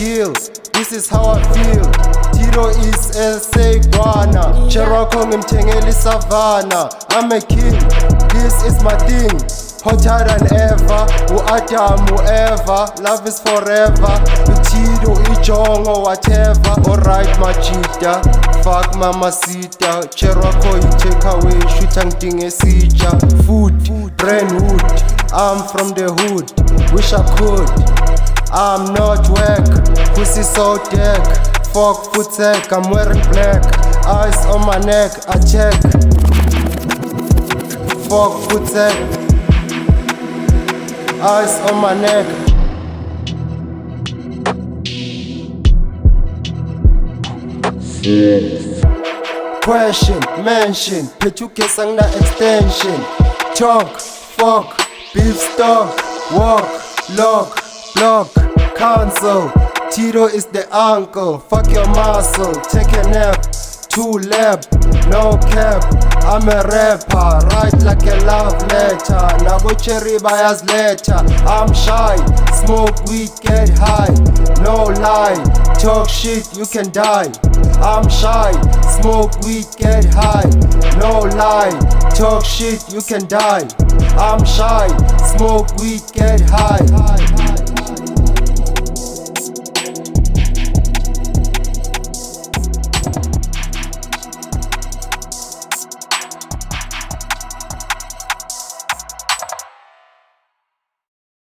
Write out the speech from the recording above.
deal, this is how I feel. Tito is SA Guana, Cherokee ngimthengeli Savannah. I'm a king, this is my thing. Hotter than ever, Adam, whoever, love is forever. Teadowijongo, whatever. Alright, my cheetah, fuck mamacita. Cherokee, you take away, shoot and ding a sija. Food, Brentwood, I'm from the hood, wish I could. I'm not whack, pussy so deck. Fuck foot tech, I'm wearing black. Eyes on my neck, I check. Fuck foot tech, eyes on my neck. Question, mention, Petuke sang na extension. Talk, fuck, beef stock, walk, lock, block, cancel. Tito is the uncle, fuck your muscle, take a nap, 2 lap, no cap. I'm a rapper, write like a love letter. Nago cherry buyers later. I'm shy, smoke weed, get high. No lie, talk shit, you can die. I'm shy, smoke weed, get high. No lie, talk shit, you can die. I'm shy, smoke weed, get high.